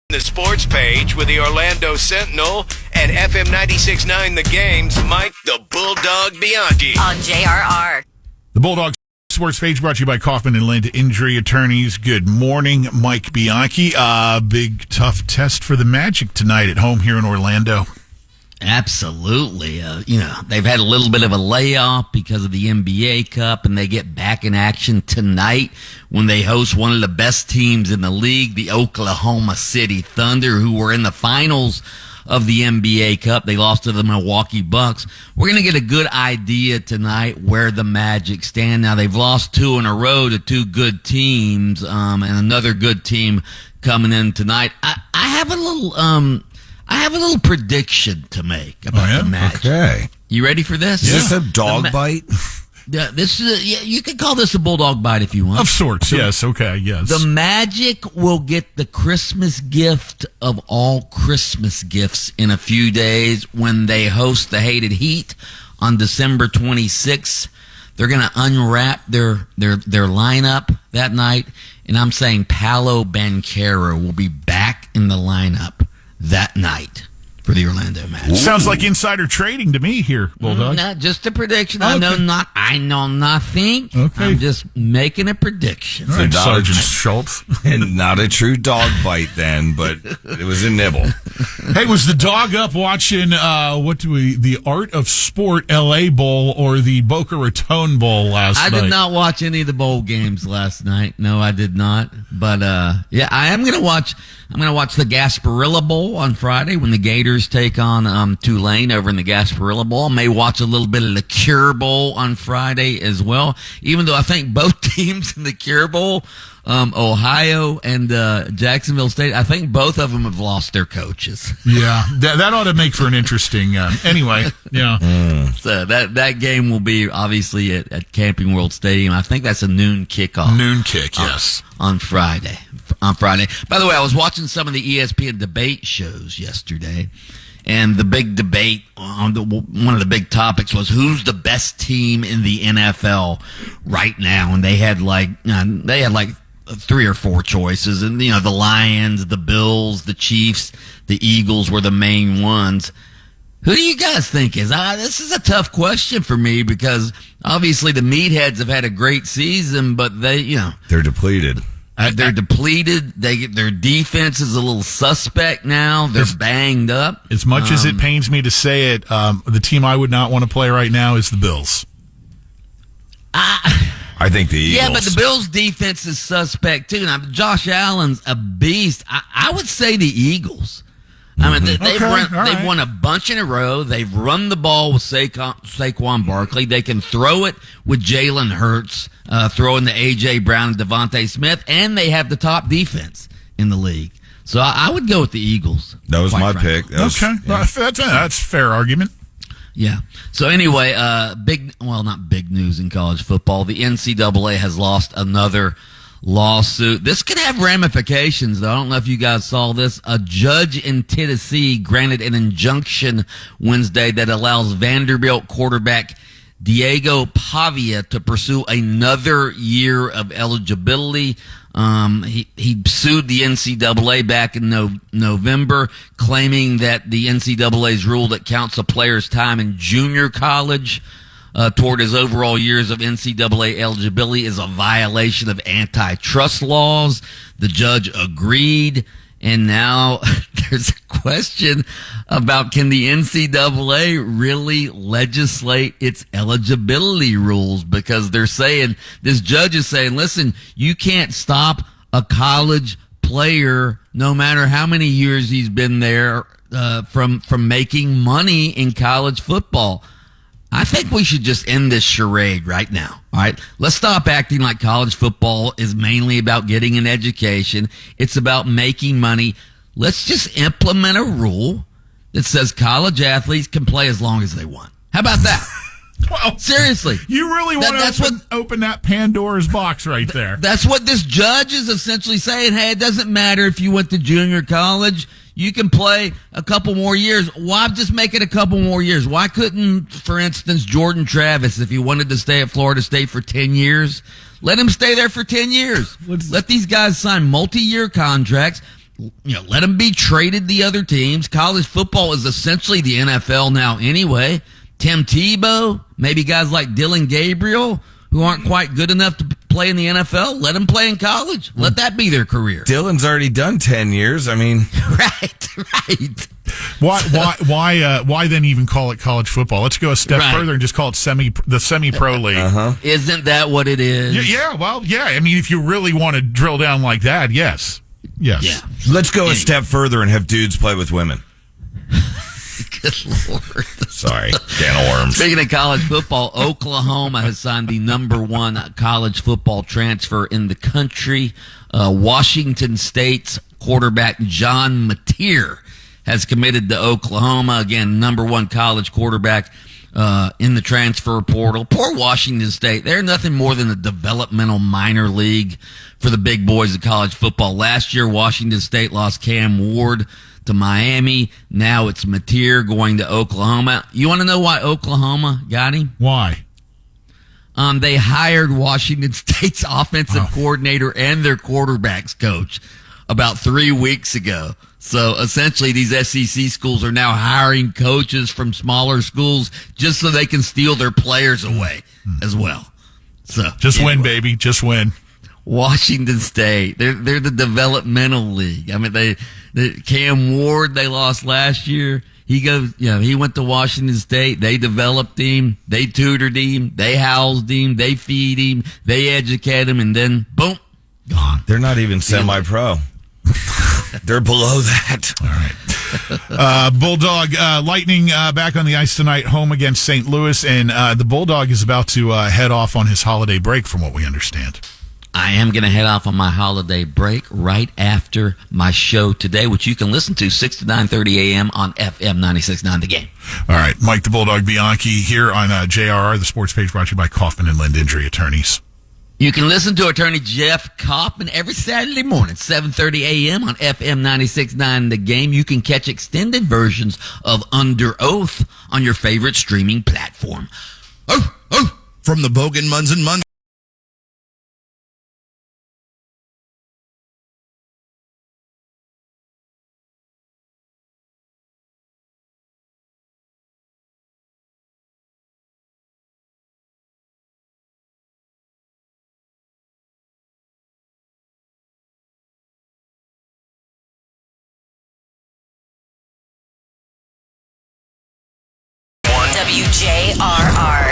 The sports page with the Orlando Sentinel and FM 96.9 The Game's Mike the Bulldog Bianchi. On JRR. The Bulldog sports page brought to you by Kaufman and Lind Injury Attorneys. Good morning, Mike Bianchi. Big, tough test for the Magic tonight at home here in Orlando. Absolutely. They've had a little bit of a layoff because of the NBA Cup, and they get back in action tonight when they host one of the best teams in the league, the Oklahoma City Thunder, who were in the finals of the NBA Cup. They lost to the Milwaukee Bucks. We're going to get a good idea tonight where the Magic stand. Now, they've lost 2 in a row to 2 good teams, and another good team coming in tonight. I have a little prediction to make about the Magic. Okay. You ready for this? Is this a dog bite? Yeah, you could call this a bulldog bite if you want. Of sorts, yes. Okay, yes. The Magic will get the Christmas gift of all Christmas gifts in a few days when they host the Hated Heat on December 26th. They're going to unwrap their lineup that night, and I'm saying Paolo Banchero will be back in the lineup that night for the Orlando Magic. Sounds like insider trading to me here, Bulldog. Not just a prediction. Okay. I know nothing. Okay. I'm just making a prediction. All right, Sergeant Schultz. And not a true dog bite then, but it was a nibble. Hey, was the dog up watching the Art of Sport LA Bowl or the Boca Raton Bowl last night? I did not watch any of the bowl games last night. No, I did not. But I am going to watch. I'm going to watch the Gasparilla Bowl on Friday when the Gators take on Tulane over in the Gasparilla Bowl. I may watch a little bit of the Cure Bowl on Friday as well, even though I think both teams in the Cure Bowl, Ohio and Jacksonville State, I think both of them have lost their coaches. Yeah, that ought to make for an interesting anyway, yeah. So that game will be obviously at Camping World Stadium. I think that's a noon kickoff. Noon kick, yes. On Friday. By the way, I was watching some of the ESPN debate shows yesterday, and the big debate one of the big topics was who's the best team in the NFL right now, and they had like 3 or 4 choices, and the Lions, the Bills, the Chiefs, the Eagles were the main ones. Who do you guys think is? This is a tough question for me because obviously the Meatheads have had a great season, but they're depleted. They're depleted. Their defense is a little suspect now. They're banged up. As much as it pains me to say it, the team I would not want to play right now is the Bills. I think the Eagles. Yeah, but the Bills' defense is suspect too. Now, Josh Allen's a beast. I would say the Eagles. I mean, they've won a bunch in a row. They've run the ball with Saquon Barkley. They can throw it with Jalen Hurts, throwing to A.J. Brown and Devontae Smith, and they have the top defense in the league. So I would go with the Eagles. That was my pick. That's a fair argument. Yeah. So anyway, not big news in college football. The NCAA has lost another lawsuit. This could have ramifications, though. I don't know if you guys saw this. A judge in Tennessee granted an injunction Wednesday that allows Vanderbilt quarterback Diego Pavia to pursue another year of eligibility. He sued the NCAA back in November, claiming that the NCAA's rule that counts a player's time in junior college toward his overall years of NCAA eligibility is a violation of antitrust laws. The judge agreed, and now there's a question about can the NCAA really legislate its eligibility rules, because they're saying, this judge is saying, listen, you can't stop a college player, no matter how many years he's been there, from making money in college football. I think we should just end this charade right now. All right. Let's stop acting like college football is mainly about getting an education. It's about making money. Let's just implement a rule that says college athletes can play as long as they want. How about that? Well, seriously. You really want to open that Pandora's box right there. That's what this judge is essentially saying. Hey, it doesn't matter if you went to junior college. You can play a couple more years. Why just make it a couple more years? Why couldn't, for instance, Jordan Travis, if he wanted to stay at Florida State for 10 years, let him stay there for 10 years. Let these guys sign multi-year contracts. let them be traded the other teams. College football is essentially the NFL now anyway. Tim Tebow, maybe guys like Dylan Gabriel, who aren't quite good enough to play in the NFL, let them play in college. Let that be their career. Dylan's already done 10 years. I mean, Right. Why then even call it college football? Let's go a step further and just call it the semi-pro league. Isn't that what it is? Yeah. I mean, if you really want to drill down like that, yes. Yeah. Let's go a step further and have dudes play with women. Good Lord. Sorry, can of worms. Speaking of college football, Oklahoma has signed the number one college football transfer in the country. Washington State's quarterback John Mateer has committed to Oklahoma. Again, number one college quarterback in the transfer portal. Poor Washington State. They're nothing more than a developmental minor league for the big boys of college football. Last year, Washington State lost Cam Ward to Miami. Now it's Mateer going to Oklahoma. You want to know why Oklahoma got him? Why? They hired Washington State's offensive coordinator and their quarterbacks coach about 3 weeks ago. So essentially these SEC schools are now hiring coaches from smaller schools just so they can steal their players away as well. So just win, baby. Just win. Washington State, they're the developmental league. I mean, they Cam Ward they lost last year. He went to Washington State. They developed him. They tutored him. They housed him. They feed him. They educate him, and then boom, gone. They're not even semi-pro. They're below that. All right. Bulldog Lightning back on the ice tonight, home against St. Louis, and the Bulldog is about to head off on his holiday break, from what we understand. I am going to head off on my holiday break right after my show today, which you can listen to 6 to 9:30 a.m. on FM 96.9 The Game. All right. Mike the Bulldog Bianchi here on JRR, the sports page brought to you by Kaufman and Lind Injury Attorneys. You can listen to attorney Jeff Kaufman every Saturday morning, 7:30 a.m. on FM 96.9 The Game. You can catch extended versions of Under Oath on your favorite streaming platform. From the Bogan Munson Munson. WJRR.